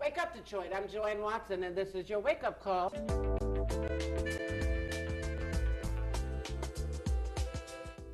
Wake up, Detroit. I'm Joanne Watson, and this is your wake-up call.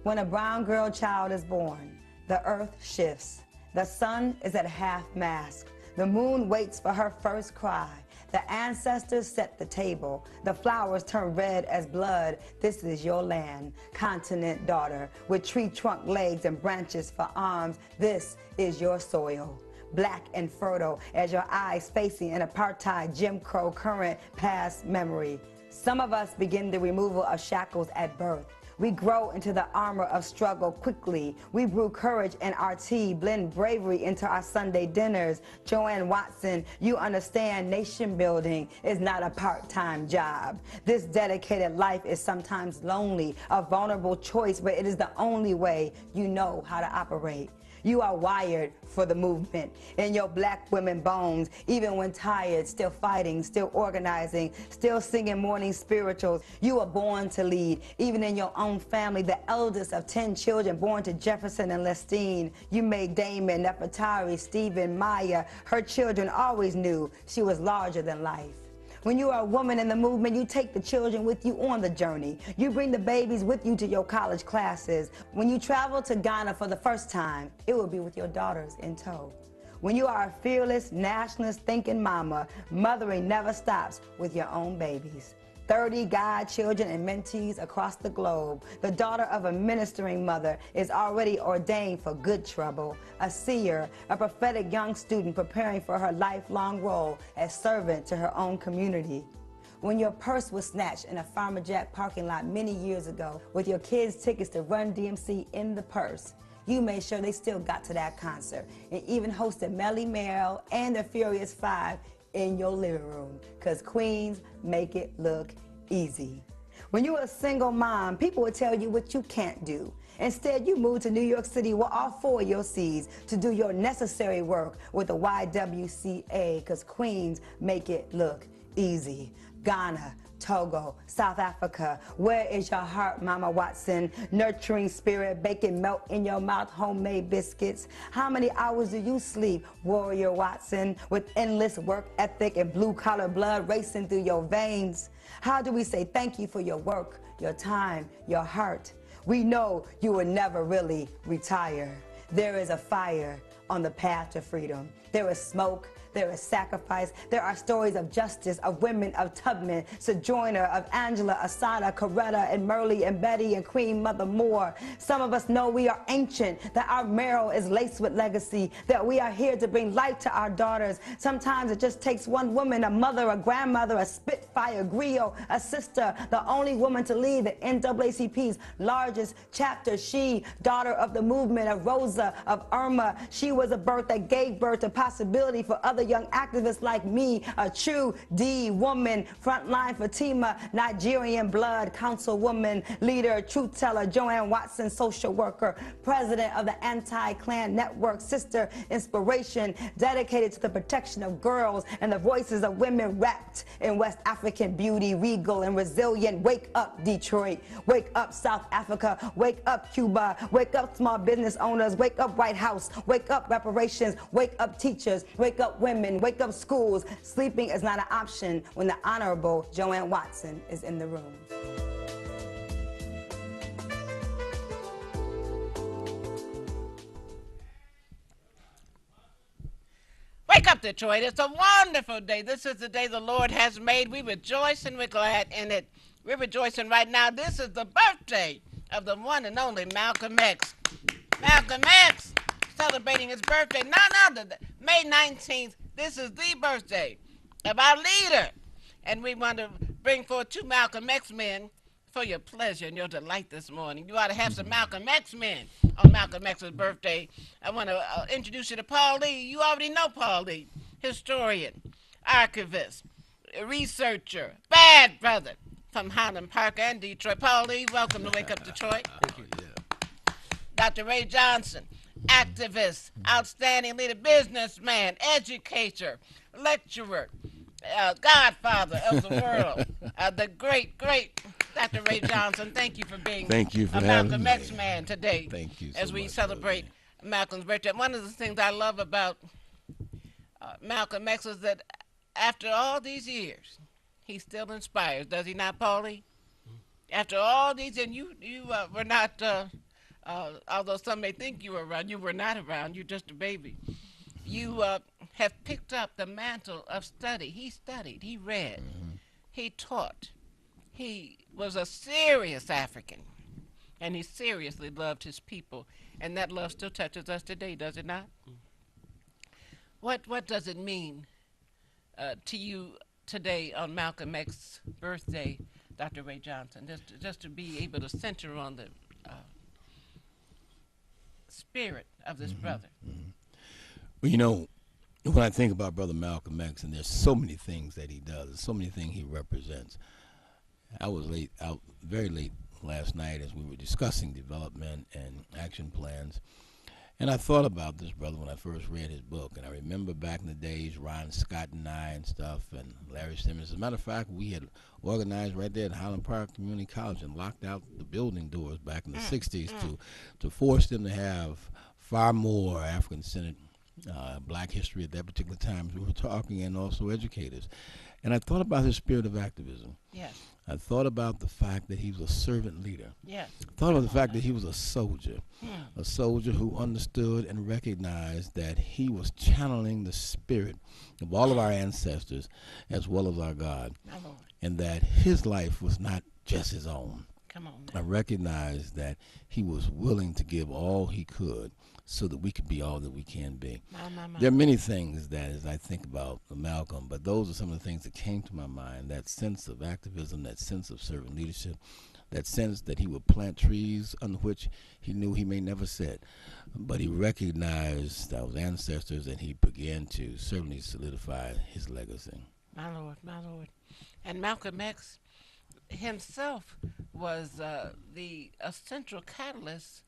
When a brown girl child is born, the earth shifts. The sun is at half-mast. The moon waits for her first cry. The ancestors set the table. The flowers turn red as blood. This is your land, continent daughter, with tree trunk legs and branches for arms. This is your soil, black and fertile as your eyes facing an apartheid Jim Crow current past memory. Some of us begin the removal of shackles at birth. We grow into the armor of struggle quickly. We brew courage in our tea, blend bravery into our Sunday dinners. Joanne Watson, you understand nation building is not a part-time job. This dedicated life is sometimes lonely, a vulnerable choice, but it is the only way you know how to operate. You are wired for the movement in your black women bones, even when tired, still fighting, still organizing, still singing morning spirituals. You were born to lead, even in your own family, the eldest of 10 children born to Jefferson and Lestine. You made Damon, Nefertari, Stephen, Maya. Her children always knew she was larger than life. When you are a woman in the movement, you take the children with you on the journey. You bring the babies with you to your college classes. When you travel to Ghana for the first time, it will be with your daughters in tow. When you are a fearless, nationalist thinking mama, mothering never stops with your own babies. 30 godchildren and mentees across the globe. The daughter of a ministering mother is already ordained for good trouble. A seer, a prophetic young student preparing for her lifelong role as servant to her own community. When your purse was snatched in a Farmer Jack parking lot many years ago with your kids' tickets to Run DMC in the purse, you made sure they still got to that concert and even hosted Melly Merrill and the Furious Five in your living room, because queens make it look easy. When you're a single mom, people will tell you what you can't do. Instead, you move to New York City with all 4 of your C's to do your necessary work with the YWCA, because queens make it look easy. Ghana, Togo, South Africa, where is your heart, Mama Watson? Nurturing spirit, baking melt in your mouth, homemade biscuits. How many hours do you sleep, Warrior Watson, with endless work ethic and blue-collar blood racing through your veins? How do we say thank you for your work, your time, your heart? We know you will never really retire. There is a fire on the path to freedom. There is smoke. There is sacrifice. There are stories of justice, of women, of Tubman, Sojourner, of Angela, Asada, Coretta, and Merle, and Betty, and Queen Mother Moore. Some of us know we are ancient, that our marrow is laced with legacy, that we are here to bring light to our daughters. Sometimes it just takes one woman, a mother, a grandmother, a Spitfire, griot, a sister, the only woman to lead the NAACP's largest chapter. She, daughter of the movement, of Rosa, of Irma. She was a birth that gave birth to possibility for other young activists like me, a true D woman, frontline Fatima, Nigerian blood, councilwoman, leader, truth teller, Joanne Watson, social worker, president of the Anti-Klan Network, sister, inspiration, dedicated to the protection of girls and the voices of women wrapped in West African beauty, regal and resilient. Wake up, Detroit. Wake up, South Africa. Wake up, Cuba. Wake up, small business owners. Wake up, White House. Wake up, reparations. Wake up, teachers. Wake up, women. Wake up, schools. Sleeping is not an option when the Honorable Joanne Watson is in the room. Wake up, Detroit. It's a wonderful day. This is the day the Lord has made. We rejoice and we're glad in it. We're rejoicing right now. This is the birthday of the one and only Malcolm X. Malcolm X celebrating his birthday. None other than May 19th. This is the birthday of our leader. And we want to bring forth 2 Malcolm X men for your pleasure and your delight this morning. You ought to have some Malcolm X men on Malcolm X's birthday. I want to introduce you to Paul Lee. You already know Paul Lee, historian, archivist, researcher, bad brother from Highland Park and Detroit. Paul Lee, welcome to Wake Up Detroit. Thank you. Dr. Ray Johnson, activist, outstanding leader, businessman, educator, lecturer, godfather of the world, the great Dr. Ray Johnson. Thank you for being a Malcolm X man today. Thank you so as we much, celebrate Malcolm's birthday. One of the things I love about Malcolm X is that after all these years, he still inspires, does he not, Paulie? After all these, and you were not, although some may think you were around, you were not around. You're just a baby. You have picked up the mantle of study. He studied, he read, he taught. He was a serious African, and he seriously loved his people, and that love still touches us today, does it not? What does it mean to you today on Malcolm X's birthday, Dr. Ray Johnson? Just to be able to center on the spirit of this brother. Well, you know, when I think about Brother Malcolm X, and there's so many things that he does, so many things he represents. I was out very late last night as we were discussing development and action plans. And I thought about this brother when I first read his book. And I remember back in the days, Ron Scott and I and stuff, and Larry Simmons. As a matter of fact, we had organized right there at Highland Park Community College and locked out the building doors back in the 60s to force them to have far more African-centered black history at that particular time. We were talking, and also educators. And I thought about his spirit of activism. Yes. I thought about the fact that he was a servant leader. Yes. I thought about the fact that he was a soldier who understood and recognized that he was channeling the spirit of all of our ancestors as well as our God, and that his life was not just his own. Come on. I recognized that he was willing to give all he could so that we could be all that we can be. There are many things that, as I think about Malcolm, but those are some of the things that came to my mind. That sense of activism, that sense of servant leadership, that sense that he would plant trees under which he knew he may never sit, but he recognized those ancestors, and he began to certainly solidify his legacy. My Lord, my Lord. And Malcolm X himself was the essential catalyst,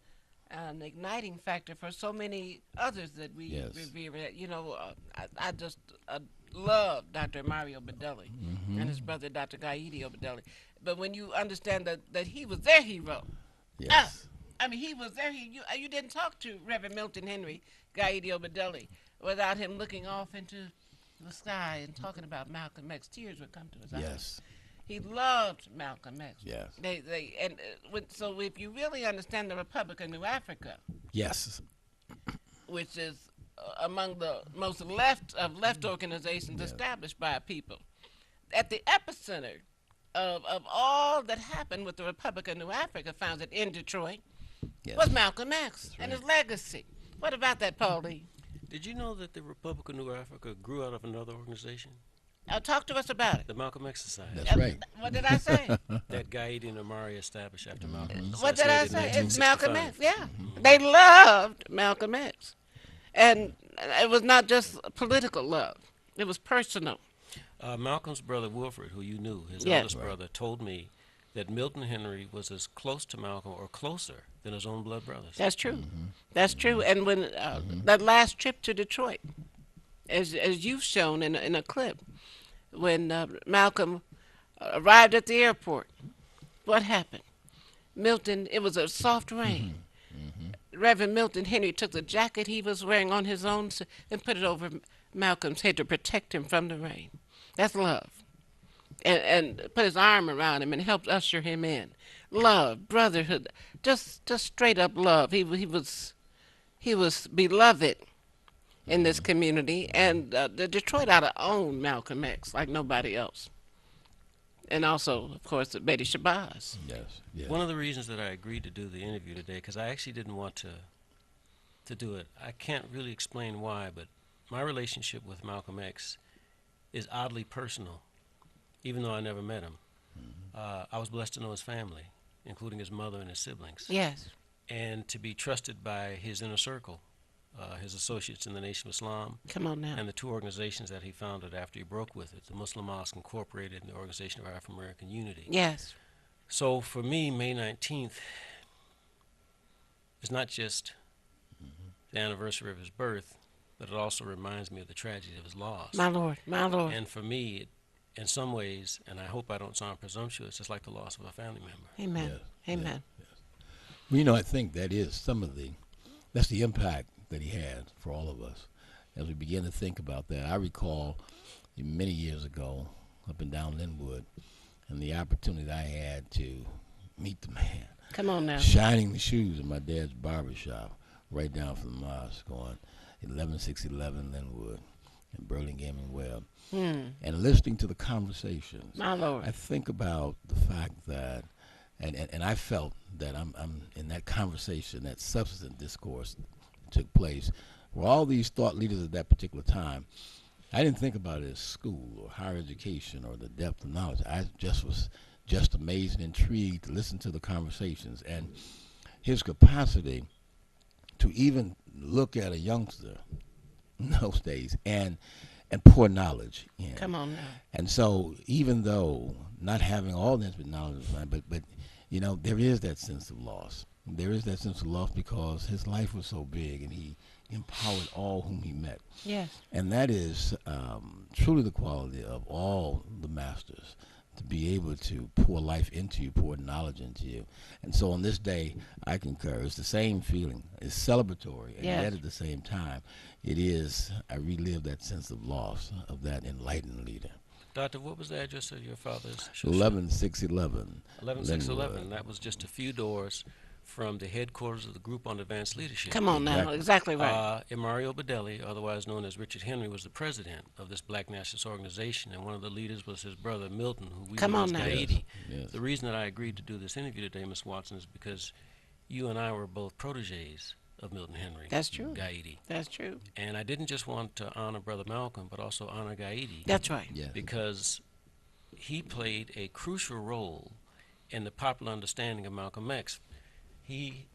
an igniting factor for so many others that we revere. You know, I just love Dr. Mario Bedelli and his brother, Dr. Gaidi Bedelli. But when you understand that he was their hero, I mean, he was there. You didn't talk to Reverend Milton Henry Gaidi Bedelli without him looking off into the sky and talking about Malcolm X. Tears would come to his eyes. He loved Malcolm X. Yes. So if you really understand the Republic of New Africa, which is among the most left organizations established by people, at the epicenter of all that happened with the Republic of New Africa, founded in Detroit, was Malcolm X and his legacy. What about that, Paulie? Did you know that the Republic of New Africa grew out of another organization? Talk to us about it. The Malcolm X Society. That's right. What did I say? That Gaidi and Amari established after Malcolm. What did I say? It's Malcolm X. Yeah. They loved Malcolm X. And it was not just political love. It was personal. Malcolm's brother Wilfred, who you knew, his eldest brother, told me that Milton Henry was as close to Malcolm or closer than his own blood brothers. That's true. That's true. And when that last trip to Detroit, as you've shown in a clip, when Malcolm arrived at the airport, what happened? Milton, it was a soft rain. Reverend Milton Henry took the jacket he was wearing on his own and put it over Malcolm's head to protect him from the rain. That's love. And put his arm around him and helped usher him in. Love, brotherhood, just straight up love. He was beloved in this community, and the Detroit ought to own Malcolm X like nobody else. And also, of course, Betty Shabazz. Yes. One of the reasons that I agreed to do the interview today, because I actually didn't want to do it. I can't really explain why, but my relationship with Malcolm X is oddly personal, even though I never met him. I was blessed to know his family, including his mother and his siblings. Yes. And to be trusted by his inner circle, his associates in the Nation of Islam. Come on now. And the two organizations that he founded after he broke with it, the Muslim Mosque Incorporated and the Organization of African American Unity. Yes. So for me, May 19th is not just the anniversary of his birth, but it also reminds me of the tragedy of his loss. My Lord, my Lord. And for me, in some ways, and I hope I don't sound presumptuous, it's like the loss of a family member. Amen. Amen. Well, you know, I think that is that's the impact that he had for all of us. as we begin to think about that, I recall many years ago up and down Linwood, and the opportunity I had to meet the man, Come on now. shining the shoes in my dad's barber shop right down from the mosque on 11611 Linwood in Burlingame and Webb, and listening to the conversations. My Lord. I think about the fact that, and I felt that I'm in that conversation, that substantive discourse took place, where all these thought leaders at that particular time, I didn't think about it as school or higher education or the depth of knowledge. I just was just amazed and intrigued to listen to the conversations and his capacity to even look at a youngster in those days and pour knowledge in. Come on now. And so, even though not having all the intimate knowledge, but you know, there is that sense of loss. There is that sense of loss because his life was so big, and he empowered all whom he met. Yes. And that is truly the quality of all the masters, to be able to pour life into you, pour knowledge into you. And so on this day, I concur. It's the same feeling. It's celebratory, and Yes. yet at the same time, it is, I relive that sense of loss of that enlightened leader. Doctor, what was the address of your father's? 11611. 11611. Linwood. That was just a few doors from the headquarters of the Group on Advanced Leadership. Come on now. Exactly right. Mario Bedelli, otherwise known as Richard Henry, was the president of this Black nationalist organization, and one of the leaders was his brother Milton, who we Come knew on as now. Gaidi. Yes. The reason that I agreed to do this interview today, Ms. Watson, is because you and I were both proteges of Milton Henry. That's true. Gaidi. That's true. And I didn't just want to honor Brother Malcolm, but also honor Gaidi. That's right. Yes. Because he played a crucial role in the popular understanding of Malcolm X. He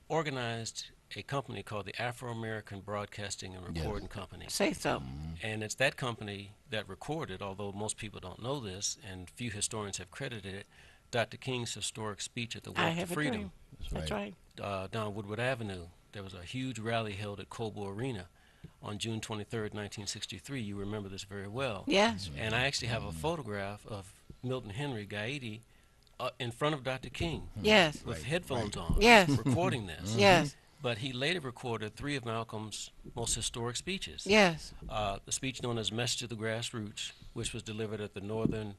organized a company called the Afro-American Broadcasting and Recording Company. Say so. And it's that company that recorded, although most people don't know this, and few historians have credited it, Dr. King's historic speech at the I Walk to have a Freedom dream. That's right. down Woodward Avenue. There was a huge rally held at Cobo Arena on June 23rd, 1963. You remember this very well. Yes. And I actually have a photograph of Milton Henry Gaidi in front of Dr. King Yes. with headphones on, Yes. recording this. Yes. But he later recorded 3 of Malcolm's most historic speeches. Yes. The speech known as Message to the Grassroots, which was delivered at the Northern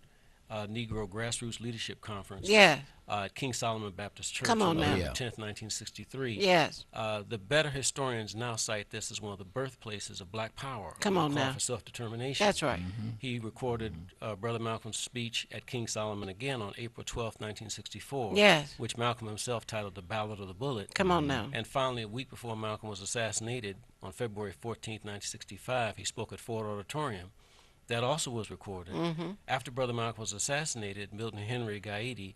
Negro Grassroots Leadership Conference Yes. at King Solomon Baptist Church Come on on now. November Yeah. 10th, 1963. Yes. The better historians now cite this as one of the birthplaces of Black Power. Come on the call now. for self-determination. That's right. He recorded Brother Malcolm's speech at King Solomon again on April 12th, 1964. Yes. Which Malcolm himself titled The Ballad of the Bullet. Come on now. And finally, a week before Malcolm was assassinated on February 14th, 1965, he spoke at Ford Auditorium. That also was recorded. After Brother Malcolm was assassinated, Milton Henry Gaidi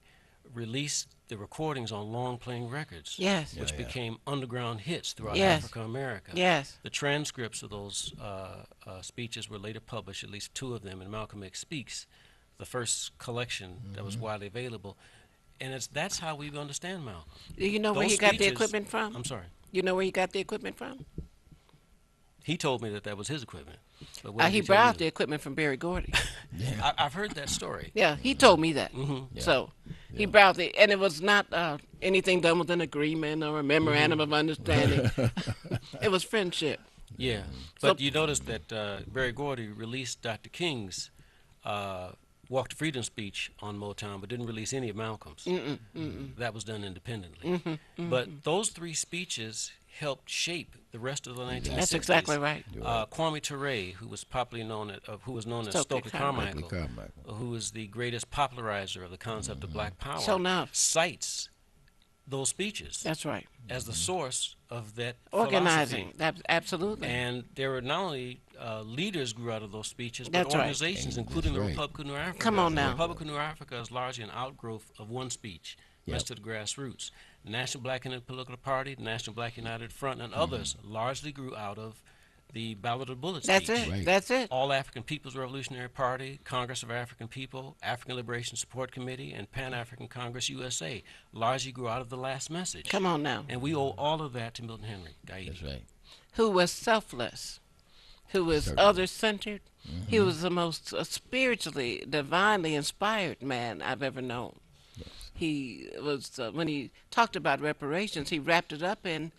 released the recordings on long-playing records, Yes. which became underground hits throughout Yes. Africa America. Yes. The transcripts of those speeches were later published, at least 2 of them, in Malcolm X Speaks, the first collection that was widely available. And that's how we understand Malcolm. Do you know where Those he got the speeches- equipment from? I'm sorry. You know where he got the equipment from? He told me that was his equipment. But what did He tell borrowed you? the equipment from Barry Gordy. I've heard that story. Yeah, he told me that. Mm-hmm. So he borrowed it, and it was not anything done with an agreement or a memorandum of understanding. It was friendship. Yeah, but you notice that Barry Gordy released Dr. King's Walk to Freedom speech on Motown, but didn't release any of Malcolm's. That was done independently. But those 3 speeches helped shape the rest of the 1960s. That's exactly right. Kwame Ture, who was popularly known as Stokely Stokely Carmichael, Carmichael. who is the greatest popularizer of the concept of Black Power, So now- cites those speeches That's right. as the source of that Organizing. philosophy. Absolutely. And there were not only leaders grew out of those speeches, but That's right. organizations, And including the that's right. Republic of New Africa. Come on now. The Republic of New Africa is largely an outgrowth of one speech, Yep. Message to the Grassroots. The National Black Unity Political Party, the National Black United Front, and others largely grew out of the Ballad of the Bullet That's speech. it. Right. That's it. All African People's Revolutionary Party, Congress of African People, African Liberation Support Committee, and Pan-African Congress USA largely grew out of the last message. Come on now. And we owe all of that to Milton Henry Gaidi. That's right. Who was selfless, who was Certainly. other-centered. He was the most spiritually, divinely inspired man I've ever known. He was, when he talked about reparations, he wrapped it up in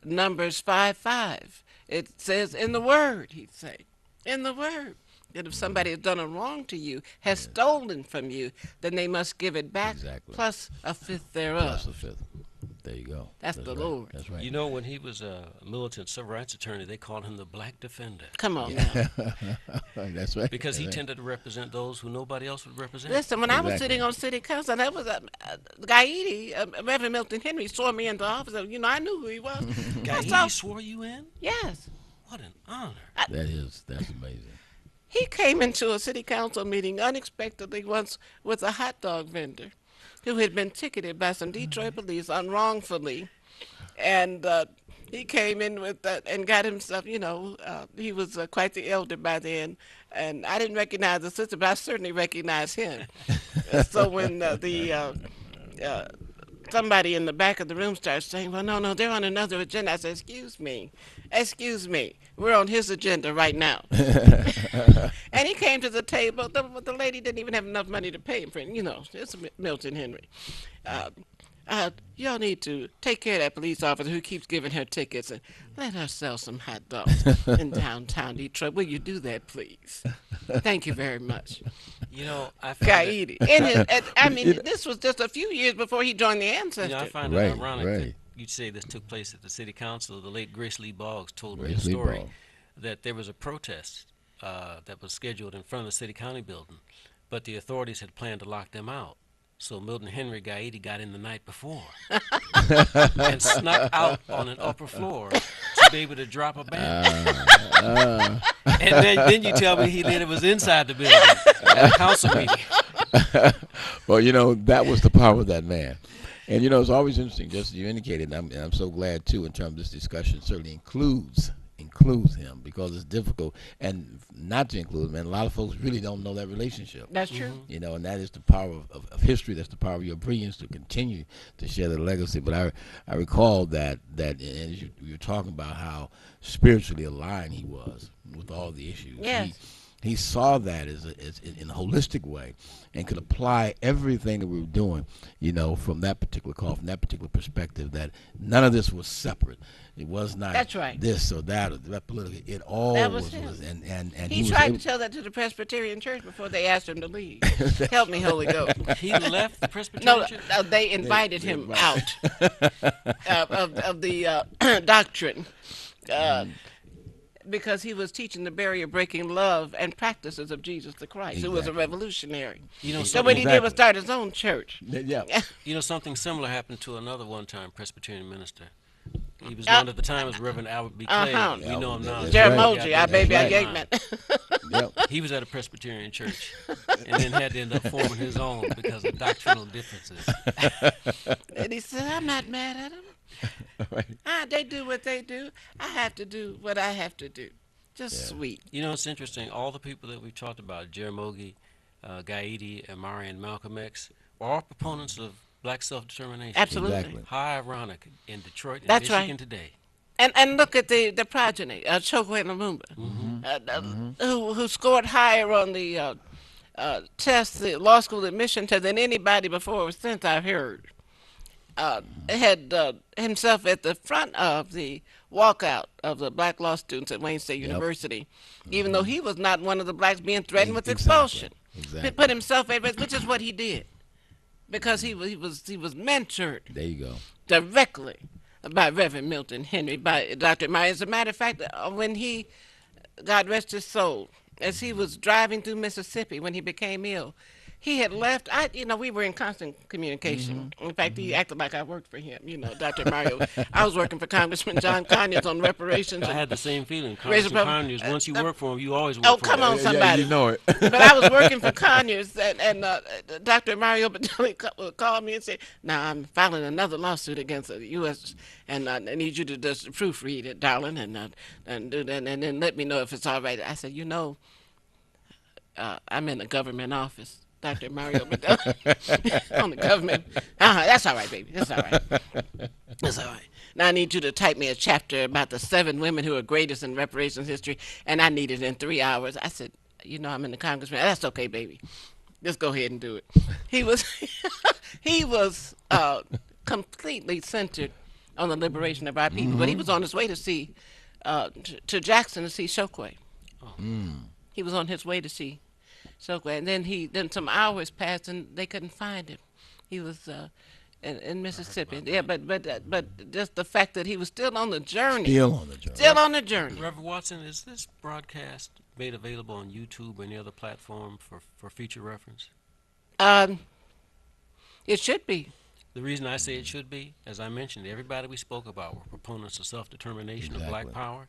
Numbers 5:5. It says in the Word, he'd say, in the Word, that if somebody has done a wrong to you, has stolen from you, then they must give it back, Exactly. plus a fifth Plus thereof. the fifth. There you go. That's the right. Lord. That's right. You know, when he was a militant civil rights attorney, they called him the Black Defender Come on now. That's right. because he That's right. tended to represent those who nobody else would represent. Listen, when I was Exactly. sitting on city council, that was Gaidi, Reverend Milton Henry, swore me into office. You know, I knew who he was. I Guy, saw, he swore you in? yes. What an honor. That's amazing. He came into a city council meeting unexpectedly once with a hot dog vendor who had been ticketed by some Detroit police unwrongfully. And he came in with that and got himself, he was quite the elder by then. And I didn't recognize the sister, but I certainly recognized him. So when somebody in the back of the room starts saying, well, no, they're on another agenda. I said, excuse me, we're on his agenda right now. And he came to the table. The lady didn't even have enough money to pay him for it. It's Milton Henry. Y'all need to take care of that police officer who keeps giving her tickets and let her sell some hot dogs in downtown Detroit. Will you do that, please? Thank you very much. You know, I find it, Gaidi. This was just a few years before he joined the Ancestors. I find Right, it ironic that right. you'd say this took place at the city council. The late Grace Lee Boggs told me Grace a Lee story Boggs. that there was a protest that was scheduled in front of the city county building, but the authorities had planned to lock them out. So Milton Henry Gaidi got in the night before and snuck out on an upper floor to be able to drop a band. And then you tell me he later was inside the building at a council meeting. Well, that was the power of that man. And, it's always interesting, just as you indicated, and I'm so glad, too, in terms of this discussion, certainly includes him because it's difficult. And not to include him, and a lot of folks really don't know that relationship. That's true. And that is the power of history. That's the power of your brilliance to continue to share the legacy. But I recall that as you were talking about how spiritually aligned he was with all the issues. Yes. He saw that as in a holistic way and could apply everything that we were doing, from that particular call, from that particular perspective, that none of this was separate. It was not That's right. this or that or that political. It all That was was him. and He was tried able- to tell that to the Presbyterian Church before they asked him to leave. Help me, Holy Ghost. He left the Presbyterian No, Church? they invited him out of the doctrine because he was teaching the barrier-breaking love and practices of Jesus the Christ, who was a Exactly. revolutionary. You know, So what he did was Exactly. start his own church. Yeah. You know, something similar happened to another one-time Presbyterian minister. He was known at the time as Reverend Albert B. Clay. Uh-huh. We know him now. as That's right. Jeramogi, our baby, our That's Yeatman. Yep. He was at a Presbyterian church and then had to end up forming his own because of doctrinal differences. And he said, I'm not mad at them. Right. They do what they do. I have to do what I have to do. Just sweet. You know, it's interesting. All the people that we've talked about, Jeramogi, Gaidi, Amari, and Malcolm X, are all proponents of black self-determination. Absolutely. Exactly. How ironic in Detroit and That's Michigan right. today. And look at the progeny, Chokwe Lumumba, who scored higher on the test, the law school admission test than anybody before or since I've heard. Had himself at the front of the walkout of the black law students at Wayne State University, even though he was not one of the blacks being threatened with expulsion. Exactly. He put himself at risk, which is what he did, because he was mentored There you go. directly by Reverend Milton Henry, by Dr. Meyer. As a matter of fact, when he, God rest his soul, as he was driving through Mississippi when he became ill, he had left. We were in constant communication. In fact, he acted like I worked for him. Dr. Mario. I was working for Congressman John Conyers on reparations. I had the same feeling. Raise Congressman a- Conyers, once you work for him, you always work Oh, for come him. on, somebody. Yeah, you know it. But I was working for Conyers, and Dr. Mario Badilli called me and said, "Now I'm filing another lawsuit against the U.S. and I need you to just proofread it, darling, and do that, and then let me know if it's all right." I said, I'm in a government office, Dr. Mario Badilli, on the government. That's all right, baby. That's all right. That's all right. Now I need you to type me a chapter about the 7 women who are greatest in reparations history, and I need it in 3 hours. I said, I'm in the congressman. That's okay, baby. Just go ahead and do it. He was completely centered on the liberation of our people, but he was on his way to see to Jackson to see Chokwe. Oh. He was on his way to see Chokwe, and then some hours passed and they couldn't find him. He was in Mississippi. Yeah, but just the fact that he was still on the journey. Still on the journey. Still on the journey. Reverend Watson, is this broadcast made available on YouTube or any other platform for future reference? It should be. The reason I say it should be, as I mentioned, everybody we spoke about were proponents of self-determination, of black Exactly. power.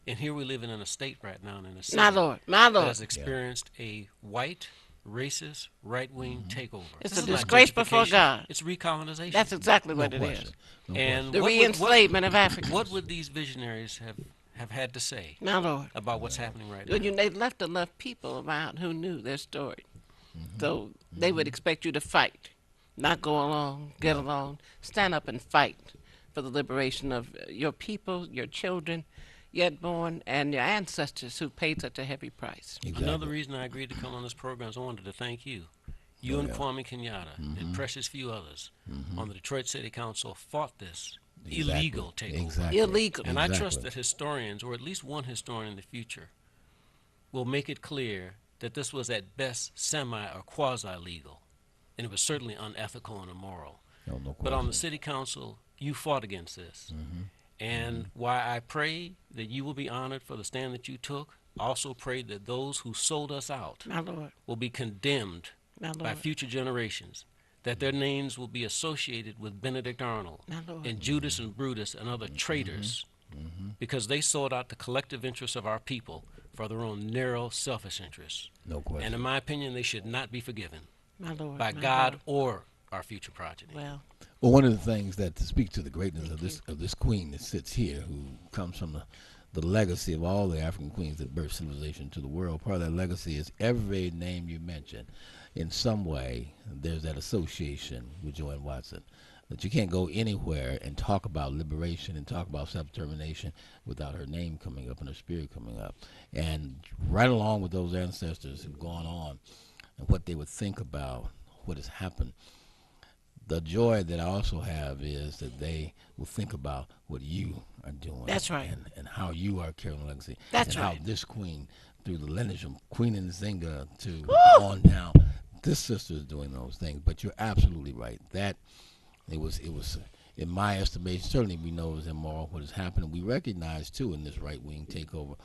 And here we live in a state right now, in a city My Lord, my that Lord. has experienced a white, racist, right-wing takeover. It's This a is not disgrace before gentrification. God. It's recolonization. That's exactly No what it question. is. No And The what would- re-enslavement of Africans. What would these visionaries have had to say My Lord. about what's happening right Well, now? they left enough people around who knew their story. So they would expect you to fight, not go along, get along, stand up and fight for the liberation of your people, your children, yet born, and your ancestors who paid such a heavy price. Exactly. Another reason I agreed to come on this program is I wanted to thank you. You and Kwame Kenyatta and precious few others on the Detroit City Council fought this illegal takeover. Exactly. Illegal. And I trust Exactly. that historians, or at least one historian in the future, will make it clear that this was at best semi or quasi-legal. And it was certainly unethical and immoral. No, no But on the question. city council, you fought against this. And why I pray that you will be honored for the stand that you took, I also pray that those who sold us out My Lord, will be condemned my by Lord, future generations, that their names will be associated with Benedict Arnold my Lord. and Judas and Brutus and other traitors, because they sold out the collective interests of our people for their own narrow, selfish interests. No question. And in my opinion, they should not be forgiven My Lord, by my God Lord. or our future progeny. Well, Well, one of the things that to speak to the greatness of this queen that sits here, who comes from the legacy of all the African queens that birthed civilization to the world, part of that legacy is every name you mention, in some way, there's that association with Joanne Watson. That you can't go anywhere and talk about liberation and talk about self-determination without her name coming up and her spirit coming up. And right along with those ancestors who've gone on and what they would think about what has happened, the joy that I also have is that they will think about what you are doing. That's right. And how you are carrying the legacy. That's and right. how this queen, through the lineage from Queen Nzinga to on down, this sister is doing those things. But you're absolutely right. That it was in my estimation, certainly we know it was immoral what has happened. We recognize too in this right-wing takeover,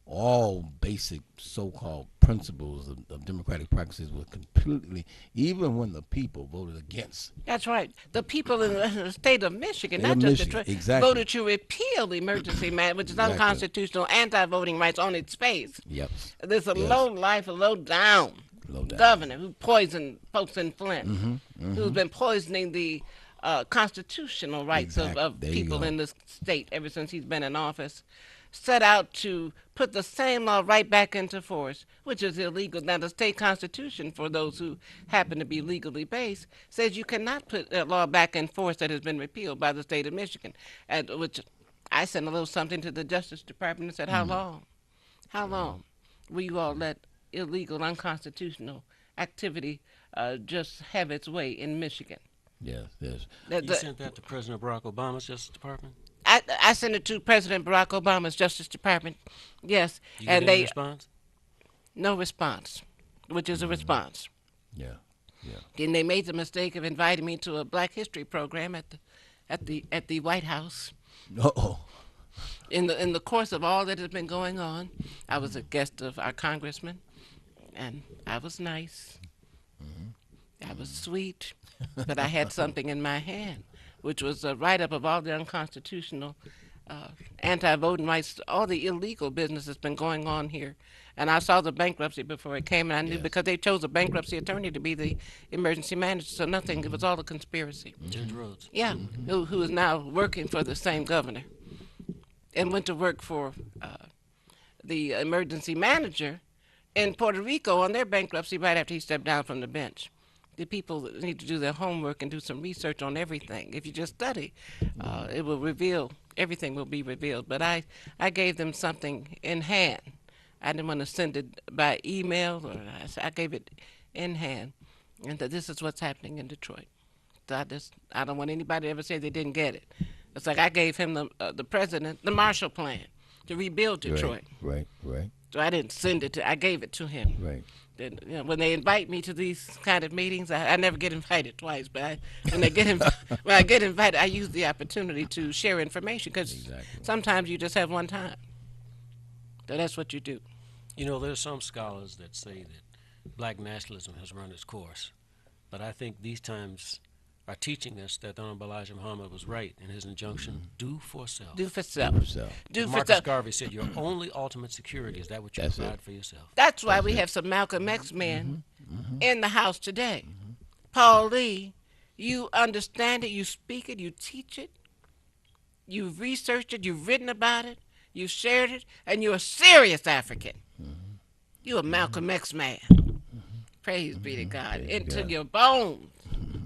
all basic so-called principles of democratic practices were completely, even when the people voted against. that's right. The people in the state of Michigan, State not of just Michigan, Detroit, exactly. voted to repeal the emergency man, which is Exactly. unconstitutional, anti-voting rights on its face. Yep. There's a Yes. low life, a low down Low down. governor who poisoned folks in Flint, who's been poisoning the constitutional rights Exactly. of There you people go. in this state ever since he's been in office. Set out to put the same law right back into force, which is illegal. Now, the state constitution, for those who happen to be legally based, says you cannot put a law back in force that has been repealed by the state of Michigan. And which I sent a little something to the Justice Department and said, how long? How long will you all let illegal, unconstitutional activity just have its way in Michigan? Yes, yes. You sent that to President Barack Obama's Justice Department? I sent it to President Barack Obama's Justice Department, yes, You get and any they response? no response, which is a response. Yeah. Yeah. Then they made the mistake of inviting me to a Black History program at the White House. Uh-oh. In the course of all that has been going on, I was a guest of our congressman, and I was nice. I was sweet, but I had something in my hand, which was a write-up of all the unconstitutional, anti-voting rights, all the illegal business that's been going on here. And I saw the bankruptcy before it came, and I knew Yes. because they chose a bankruptcy attorney to be the emergency manager, so nothing, it was all a conspiracy. Judge Rhodes. Yeah, who is now working for the same governor, and went to work for the emergency manager in Puerto Rico on their bankruptcy right after he stepped down from the bench. The people need to do their homework and do some research on everything. If you just study, it will reveal, everything will be revealed. But I gave them something in hand. I didn't want to send it by email, or I gave it in hand. And that this is what's happening in Detroit. So I don't want anybody to ever say they didn't get it. It's like I gave him the president, the Marshall Plan, to rebuild Detroit. Right. So I didn't send it I gave it to him. Right. Then, when they invite me to these kind of meetings, I never get invited twice, but when I get invited, I use the opportunity to share information because Exactly. sometimes you just have one time. So that's what you do. You know, there's some scholars that say that black nationalism has run its course, but I think these times are teaching us that the Honorable Elijah Muhammad was right in his injunction, do for self. Do for self. So, Do for Marcus self. Garvey said your only ultimate security is that which you That's provide it. for yourself. That's why we have some Malcolm X men in the house today. Paul Lee, you understand it, you speak it, you teach it, you've researched it, you've written about it, you've shared it, and you're a serious African. You're a Malcolm X man. Praise be to God. Into God. your bones.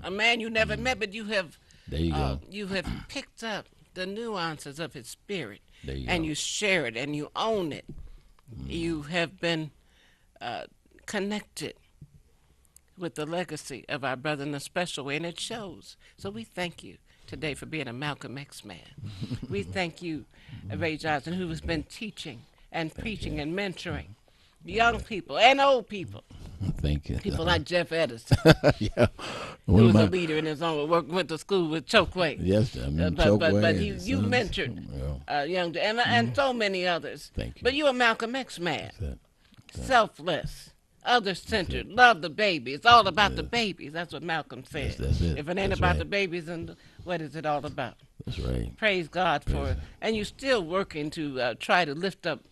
A man you never met, but you have there you go. you have picked up the nuances of his spirit, There you and go. you share it and you own it. You have been connected with the legacy of our brother in a special way, and it shows. So we thank you today for being a Malcolm X man. We thank you, Ray Johnson, who has been teaching and preaching and mentoring young people and old people. Thank you. People like Jeff Edison, yeah. who One of was a my- leader in his own, went to school with Chokwe. Yes, I mean, But Chokwe you and you sons. mentored Yeah, young and so many others. Thank you. But you a Malcolm X man, that's it. selfless, other-centered, love the baby. It's all about the babies. That's what Malcolm said. That's it. If it ain't That's about right. the babies, then what is it all about? That's right. Praise God for it. And you're still working to try to lift up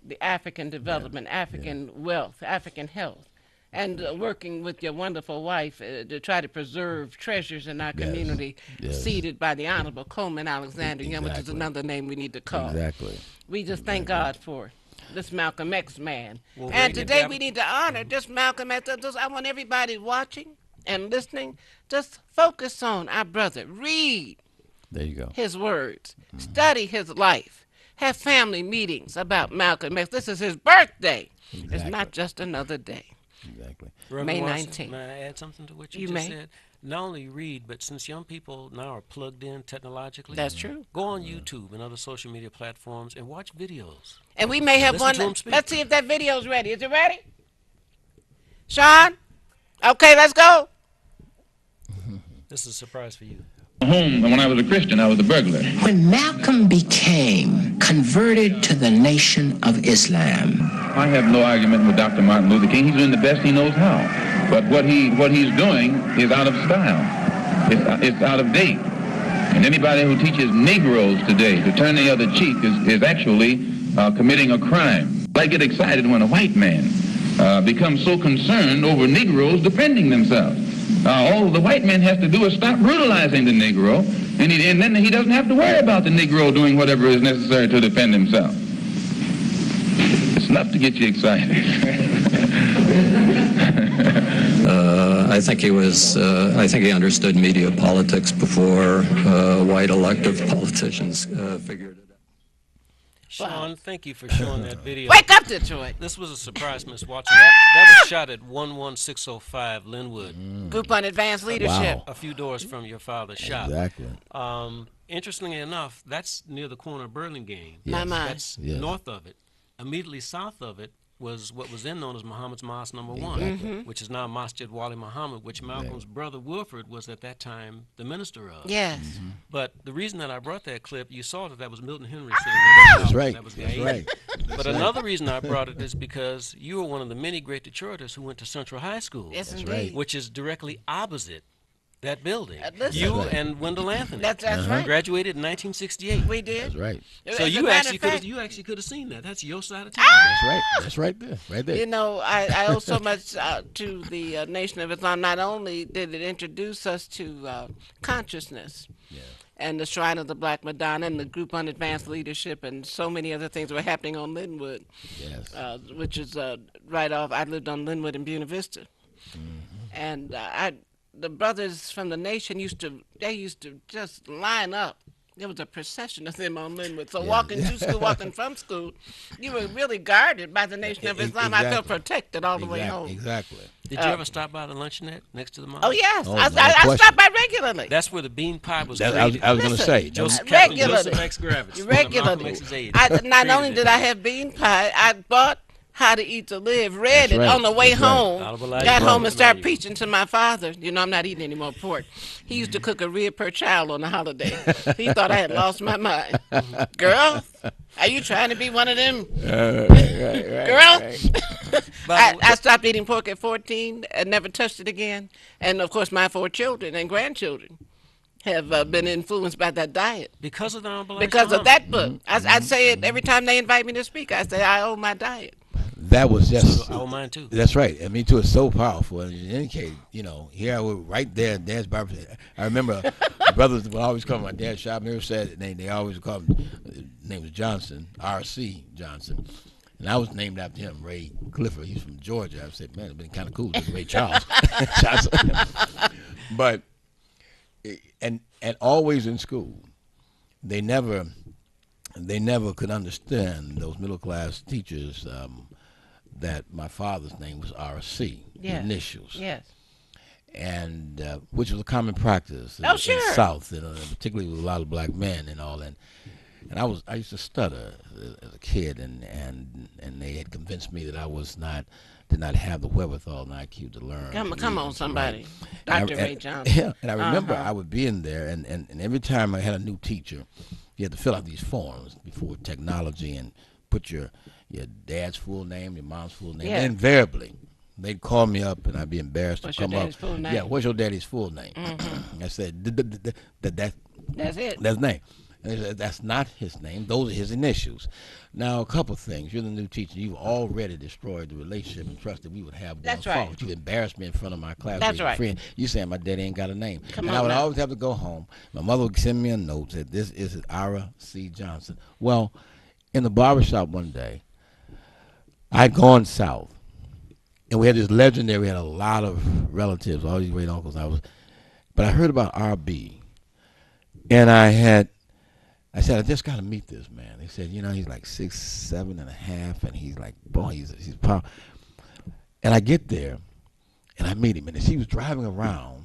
the African development, African wealth, African health. And working with your wonderful wife to try to preserve treasures in our Yes, community, yes. seeded by the Honorable Coleman Alexander Young, which is Exactly. another name we need to call. Exactly. We just thank God for this Malcolm X man. Well, And we- today we need to honor this Malcolm X. I want everybody watching and listening, just focus on our brother. Read There you go. his words. Study his life. Have family meetings about Malcolm X. This is his birthday. It's Exactly. not just another day. Exactly. Reverend May Watson, 19th. May I add something to what you You just may. said? Not only read, but since young people now are plugged in technologically, That's true. go on YouTube and other social media platforms and watch videos. And we may have Listen one. to him speak. Let's see if that video's ready. Is it ready? Sean? Okay, let's go. This is a surprise for you. Home, when I was a Christian, I was a burglar. When Malcolm became converted to the Nation of Islam, I have no argument with Dr. Martin Luther King. He's doing the best he knows how. But what he's doing is out of style. It's out of date. And anybody who teaches Negroes today to turn the other cheek is actually committing a crime. I get excited when a white man becomes so concerned over Negroes defending themselves. All the white man has to do is stop brutalizing the Negro, and then he doesn't have to worry about the Negro doing whatever is necessary to defend himself. It's enough to get you excited. I think he was. I think he understood media politics before white elective politicians figured it out. Sean, thank you for showing that video. Wake up, Detroit. This was a surprise, Miss Watson. That was shot at 11605 Linwood, Group on Advanced Leadership. Wow. a few doors from your father's shop. Exactly. Interestingly enough, that's near the corner of Burlingame. My mind. That's Yes. north of it. Immediately south of it was what was then known as Muhammad's Mosque Number Exactly. 1, which is now Masjid Wali Muhammad, which Malcolm's brother Wilford was at that time the minister of. Yes. But the reason that I brought that clip, you saw that was Milton Henry sitting there. That's right. That was That's Gaye. right. But another reason I brought it is because you were one of the many great Detroiters who went to Central High School, Yes, That's indeed. right. which is directly opposite that building. Listen. You That's right. and Wendell Anthony That's right. graduated in 1968. We did. That's right. So As a you matter actually of could fact, have seen that. That's your side of town. That's right. That's right there. Right there. You know, I owe so much to the Nation of Islam. Not only did it introduce us to consciousnness and the Shrine of the Black Madonna and the Group on Advanced Leadership and so many other things were happening on Linwood, Yes. which is right off. I lived on Linwood in Buena Vista. And the brothers from the Nation used to just line up there was a procession of them on Linwood. So Yeah. walking to school, walking from school, you were really guarded by the Nation of Islam. I felt Exactly. protected all the way home. Exactly. Did you ever stop by the luncheonette next to the mosque? Oh yes, Oh, I no I question. stop by regularly. That's where the bean pie was I created. was going to Listen, say. Joseph, Regularly. Captain Joseph X. Gravitz. Malcolm Regularly. X's aide. Not only Created did it. I have bean pie, I bought How to Eat to Live, read That's it right. on the way That's right. home, Oliver Elijah got home Brown. and started preaching to my father. You know, I'm not eating any more pork. He used to cook a rib per child on the holiday. He thought I had lost my mind. Girl, are you trying to be one of them? Girl, I stopped eating pork at 14 and never touched it again. And of course, my 4 children and grandchildren have been influenced by that diet. Because of the Honorable Because Elijah of that book. I say it every time they invite me to speak. I say I owe my diet. That was just. I owe mine too. That's right. And me too. It's so powerful. And in any case, you know, here I was right there at Dad's barbecue. I remember the brothers would always come to my dad's shop. Never said they always called him. His name was Johnson, R.C. Johnson. And I was named after him, Ray Clifford. He's from Georgia. I said, man, it'd been kind of cool to be Ray Charles Johnson. But and always in school, they never could understand those middle class teachers that my father's name was R.C. Yes. Initials. Yes. And which was a common practice in Oh, the sure. South, particularly with a lot of black men and all that. And I used to stutter as a kid, and they had convinced me that I did not have the wherewithal and IQ to learn. Come on, somebody. And Dr. I- Ray Johnson. Yeah, and I remember Uh-huh. I would be in there, and every time I had a new teacher, you had to fill out these forms before technology and put your dad's full name, your mom's full name. Yeah. And invariably, they'd call me up, and I'd be embarrassed What's to your come up. daddy's full name? Yeah, what's your daddy's full name? I said, That's it. that's his name. And they said, that's not his name. Those are his initials. Now, a couple things. You're the new teacher. You've already destroyed the relationship and trust that we would have going That's right. forward. You've embarrassed me in front of my classmates That's and right. friends. You saying my daddy ain't got a name. Come and on I would now. always have to go home. My mother would send me a note that this is Ira C. Johnson. Well, in the barbershop one day, I'd gone south. And we had this legendary, we had a lot of relatives, all these great uncles. But I heard about R.B. And I said, I just got to meet this man. They said, you know, he's like 6'7.5", and he's like, boy, he's powerful. And I get there, and I meet him. And as he was driving around,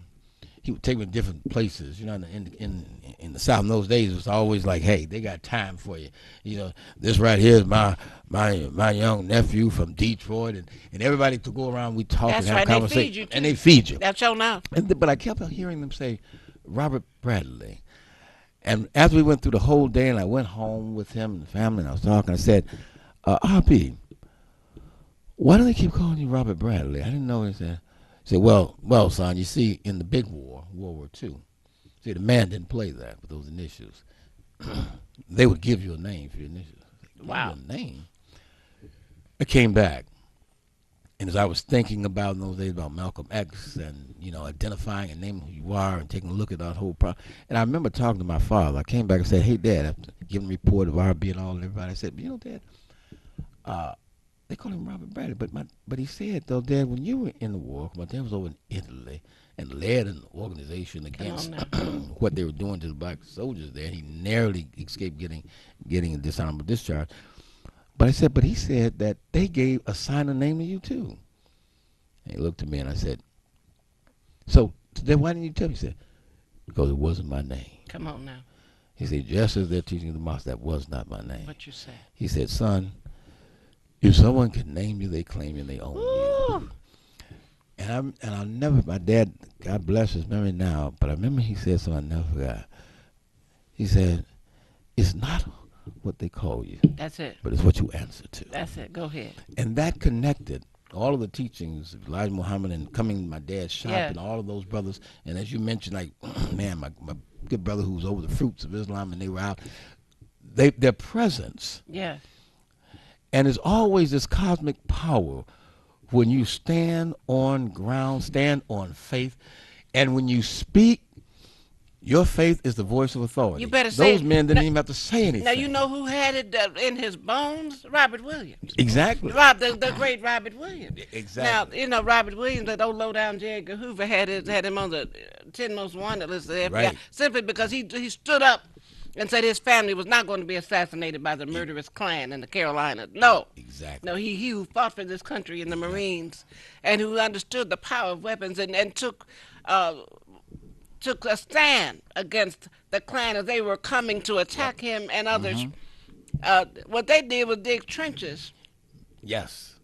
he would take me to different places. You know, in the South in those days, it was always like, hey, they got time for you. You know, this right here is my young nephew from Detroit, and everybody to go around, we talk That's and have right. They conversation, feed you, too. and they feed you. That's your now. But I kept on hearing them say, Robert Bradley. And after we went through the whole day, and I went home with him and the family, and I was talking, I said, R.P., why do they keep calling you Robert Bradley? I didn't know. He said, well, son, you see, in the big war, World War II, see, the man didn't play that with those initials. They would give you a name for your initials. Wow. Give you a name. I came back. And as I was thinking about in those days about Malcolm X and, you know, identifying and naming who you are and taking a look at that whole problem. And I remember talking to my father. I came back and said, hey, Dad, after giving a report of R.B. and all and everybody, I said, you know, Dad, they call him Robert Bradley. But he said, though, Dad, when you were in the war, my dad was over in Italy and led an organization against what they were doing to the black soldiers there. He narrowly escaped getting a dishonorable discharge. But I said, but he said that they assigned a name to you too. And he looked at me and I said, so then why didn't you tell me? He said, because it wasn't my name. Come on now. He said, just as they're teaching the mosque, that was not my name. What you say? He said, son, if someone can name you, they claim you and they own you. And I'll never, my dad, God bless his memory now, but I remember he said something I never forgot. He said, it's not what they call you, That's it. but it's what you answer to. That's it. Go ahead. And that connected all of the teachings of Elijah Muhammad and coming to my dad's shop Yeah. and all of those brothers. And as you mentioned, like, man, my good brother who was over the fruits of Islam and they were out, their presence. Yeah. And there's always this cosmic power when you stand on ground, stand on faith, and when you speak, your faith is the voice of authority. You better say those it. men didn't even have to say anything. Now, you know who had it in his bones? Robert Williams. Exactly. The great Robert Williams. Exactly. Now, you know, Robert Williams, that old low-down J. Edgar Hoover had him on the 10 most wanted list of the FBI, Right. simply because he stood up and said his family was not going to be assassinated by the murderous Klan in the Carolinas. No. Exactly. No, he who fought for this country in the Marines and who understood the power of weapons and took a stand against the Klan as they were coming to attack him and others. What they did was dig trenches Yes.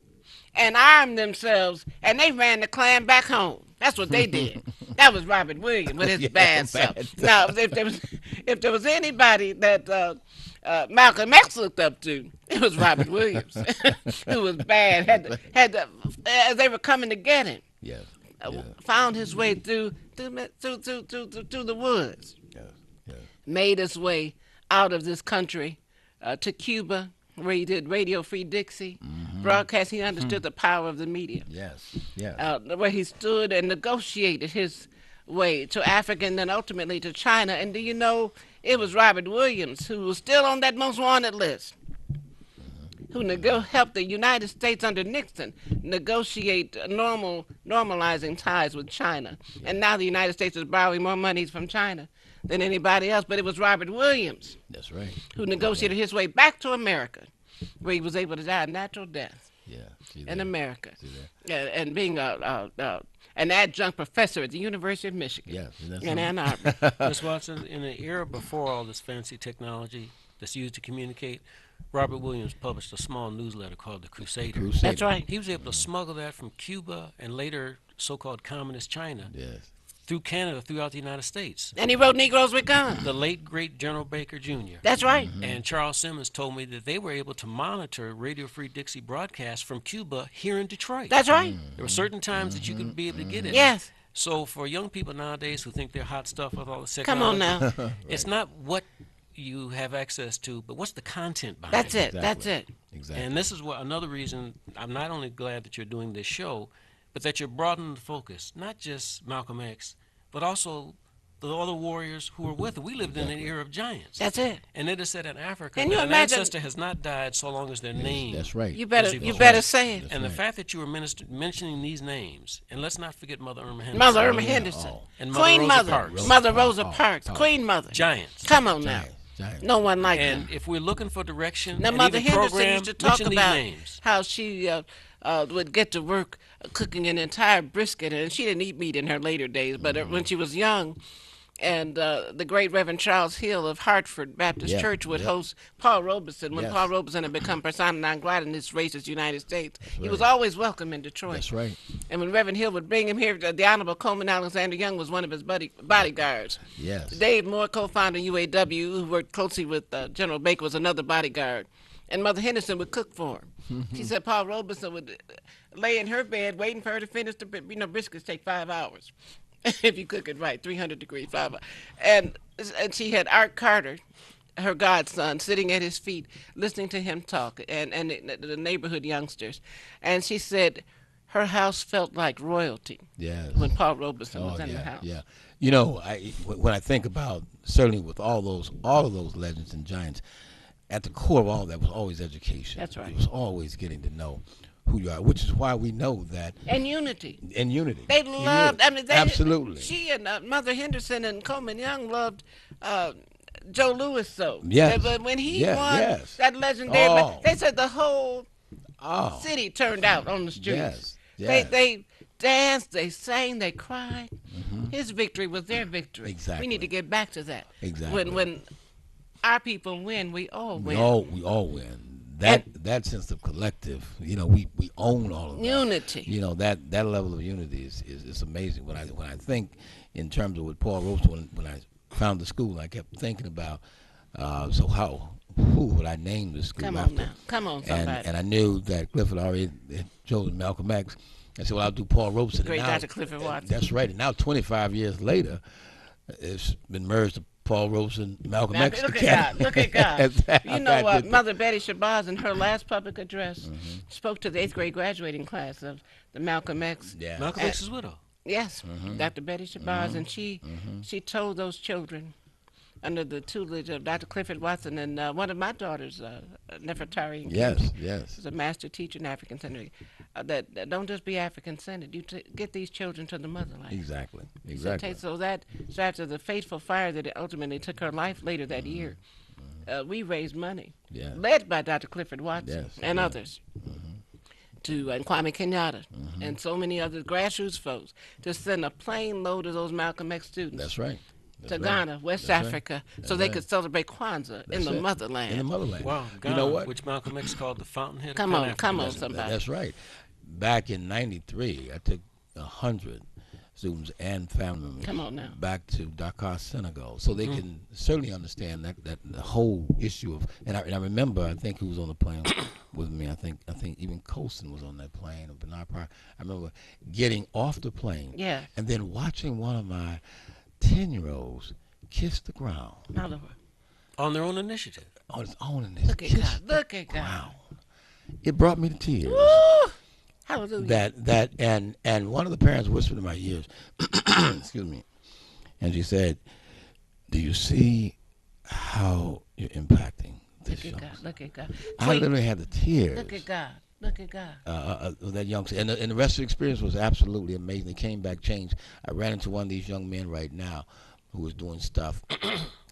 and armed themselves, and they ran the Klan back home. That's what they did. That was Robert Williams with his Yeah, bad self. bad self. Now, if there was anybody that Malcolm X looked up to, it was Robert Williams, who was bad. As they were coming to get him, Yes. found his way through the woods, Yes. Yes. made his way out of this country to Cuba, where he did Radio Free Dixie broadcast. He understood the power of the media. Yes. Yes. Where he stood and negotiated his way to Africa and then ultimately to China. And do you know, it was Robert Williams who was still on that most wanted list, who helped the United States under Nixon negotiate normalizing ties with China. And now the United States is borrowing more monies from China than anybody else. But it was Robert Williams That's right. who negotiated his way back to America, where he was able to die a natural death Yeah. See in there. America, See there. and being an adjunct professor at the University of Michigan Yes. Isn't that in something? Ann Arbor. Miss Watson, in the era before all this fancy technology that's used to communicate, Robert Williams published a small newsletter called The Crusader. Crusader. That's right. He was able to smuggle that from Cuba and later so-called communist China Yes. through Canada, throughout the United States. And he wrote Negroes with Guns. The late, great General Baker Jr. That's right. And Charles Simmons told me that they were able to monitor Radio Free Dixie broadcasts from Cuba here in Detroit. That's right. There were certain times that you could be able to get it. Yes. So for young people nowadays who think they're hot stuff with all the Come on technology, now. it's not what you have access to, but what's the content behind That's it. Exactly. That's it. Exactly. And this is what another reason I'm not only glad that you're doing this show, but that you're broadening the focus, not just Malcolm X, but also the other warriors who were with him. We lived in an era of giants. That's it. And it is said in Africa Can that you an imagine- ancestor has not died so long as their name. That's right. You better That's say it. And the fact that you were mentioning these names, and let's not forget Mother Irma Henderson. Mother Irma Henderson, And Mother Queen Rosa Mother, Parks. Mother Rosa Oh, Parks, oh, Queen Mother. Giants. Come on now. Giants. No one like And her. if we're looking for direction, Now, and Mother even Henderson program, used to talk mention about these names. how she would get to work cooking an entire brisket, and she didn't eat meat in her later days, but when she was young, and the great Reverend Charles Hill of Hartford Baptist Yeah, Church would yeah. host Paul Robeson. When Yes. Paul Robeson had become persona non grata in this racist United States, he was right. always welcome in Detroit. That's right. And when Reverend Hill would bring him here, the Honorable Coleman Alexander Young was one of his bodyguards. Yes. Dave Moore, co-founder of UAW, who worked closely with General Baker, was another bodyguard. And Mother Henderson would cook for him. She said Paul Robeson would lay in her bed waiting for her to finish the briskets take 5 hours. If you cook it right, 300 degrees, 5 hours. And she had Art Carter, her godson, sitting at his feet, listening to him talk, and the neighborhood youngsters. And she said her house felt like royalty Yes. when Paul Robeson was Oh, in the yeah, house. yeah. You know, when I think about certainly with all of those legends and giants, at the core of all that was always education. That's right. It was always getting to know who you are, which is why we know that And unity. in unity. They in loved. unity. I mean, absolutely. She and Mother Henderson and Coleman Young loved Joe Louis so. Yes. But when he Yeah, won yes. that legendary, Oh. they said the whole Oh, city turned out on the streets. yes, yes. They danced, they sang, they cried. His victory was their victory. We Exactly. need to get back to that. Exactly. When our people win, we all win. we all win. That sense of collective, you know, we own all of that. Unity. You know, that level of unity is amazing. When I think in terms of what Paul Robeson, when I found the school, I kept thinking about so who would I name the school Come on after? now. Come on, somebody. And I knew that Clifford already had chosen Malcolm X. I said, well, I'll do Paul Robeson. Great And now- Dr. Clifford Watson. That's right. And now 25 years later, it's been merged to Paul Robeson, Malcolm Now, X. look at Academy. God. Look at God. That's how You know I what? did that. Mother Betty Shabazz, in her last public address, spoke to the 8th grade graduating class of the Malcolm X. Yeah. Malcolm X's widow. Yes, Dr. Betty Shabazz, and she told those children under the tutelage of Dr. Clifford Watson and one of my daughters, Nefertari. Yes, yes. Is a master teacher in African centered. That don't just be African centered. You get these children to the motherland. Exactly. Exactly. So that so after the fateful fire that ultimately took her life later that year, we raised money, Yeah. led by Dr. Clifford Watson Yes, and yeah. others, and Kwame Kenyatta and so many other grassroots folks to send a plane load of those Malcolm X students. That's right. To Ghana, West Africa, so they could celebrate Kwanzaa in the motherland. In the motherland. Wow, Ghana, You know what? which Malcolm X called the fountainhead. Come of on, come on, Pan-Africanism. somebody. That's right. Back in '93, I took 100 students and family members Come on now. back to Dakar, Senegal, so they can certainly understand that the whole issue of. And I remember, I think who was on the plane with me. I think even Colson was on that plane. Or Bernard Park. I remember getting off the plane, Yeah. and then watching one of my 10-year-olds kiss the ground My Lord. On their own initiative. on his own, and this Look at kiss God. the Look at God. ground. It brought me to tears. Woo! Hallelujah. And one of the parents whispered in my ears, excuse me, and she said, "Do you see how you're impacting this Look at young?" God. Look at God. I Wait, literally had the tears. look at God. Look at God. Of that young, and the rest of the experience was absolutely amazing. They came back changed. I ran into one of these young men right now who was doing stuff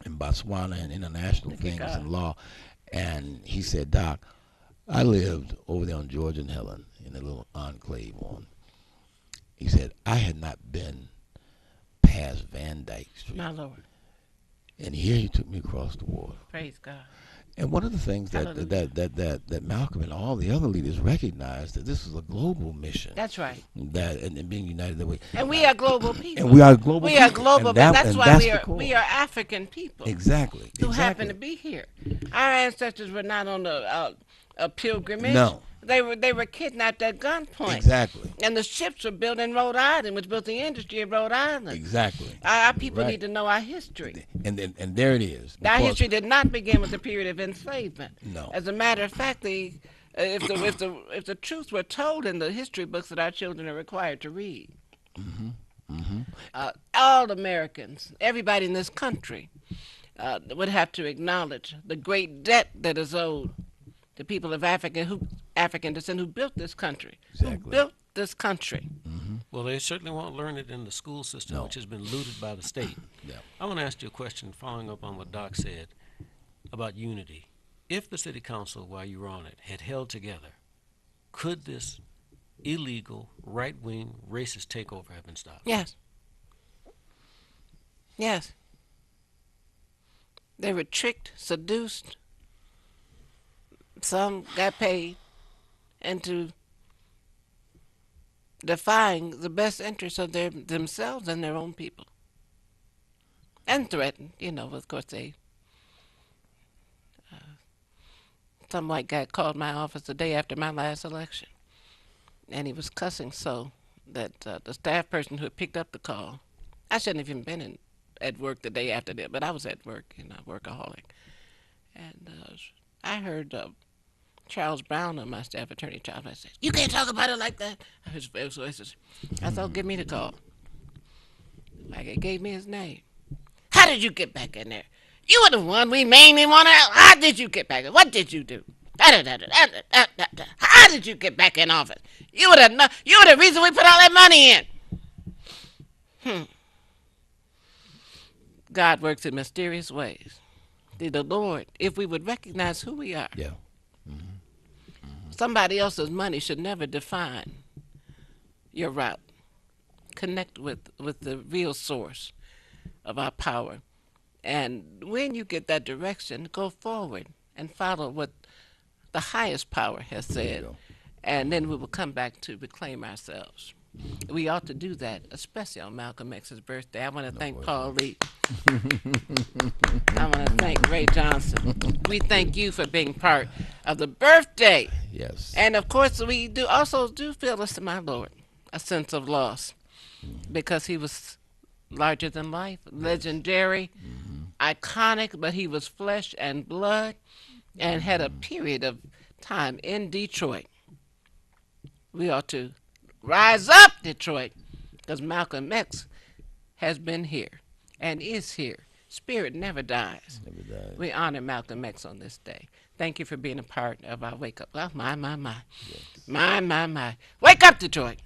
in Botswana and international Look at things God. and law, and he said, "Doc, I lived over there on George and Helen in a little enclave on." He said, "I had not been past Van Dyke Street, My Lord. and here he took me across the water." Praise God. And one of the things Hallelujah. that Malcolm and all the other leaders recognized that this is a global mission. That's right. And being united that way. And we are global people. And we are global. We are people. global, And but that's and why that's we the are core. we are African people Exactly. who exactly. happen to be here. Our ancestors were not on a pilgrimage. No. They were kidnapped at gunpoint. Exactly. And the ships were built in Rhode Island, which built the industry in Rhode Island. Exactly. Our people Right. need to know our history. And there it is. Our Because- history did not begin with the period of enslavement. No. As a matter of fact, if the truth were told in the history books that our children are required to read, all Americans, everybody in this country, would have to acknowledge the great debt that is owed to people of African descent who built this country. Exactly. Who built this country. Well, they certainly won't learn it in the school system, No. which has been looted by the state. Yeah. I want to ask you a question following up on what Doc said about unity. If the city council, while you were on it, had held together, could this illegal, right-wing, racist takeover have been stopped? Yes. Yes. They were tricked, seduced. Some got paid into defying the best interests of themselves and their own people. And threatened, of course some white guy called my office the day after my last election. And he was cussing so that the staff person who had picked up the call, I shouldn't have even been at work the day after that, but I was at work, workaholic. And I heard Charles Brown on my staff, Attorney Charles Brown, said, "You can't talk about it like that." His voice. I thought, "Give me the call." Like, it gave me his name. "How did you get back in there? You were the one we mainly wanted out. How did you get back in? What did you do? How did you get back in office? You were the reason we put all that money in." God works in mysterious ways. The Lord, if we would recognize who we are, Yeah. somebody else's money should never define your route. Connect with the real source of our power. And when you get that direction, go forward and follow what the highest power has said. go. And then we will come back to reclaim ourselves. We ought to do that, especially on Malcolm X's birthday. I want to thank Paul Lee. I want to thank Ray Johnson. We thank you for being part of the birthday. Yes. And of course, we also feel this, my Lord, a sense of loss, because he was larger than life, legendary, iconic, but he was flesh and blood, and had a period of time in Detroit. We ought to rise up, Detroit, because Malcolm X has been here and is here spirit never dies. Never dies. We honor Malcolm X on this day. Thank you for being a part of our wake up. Oh, my. My. Wake up, Detroit.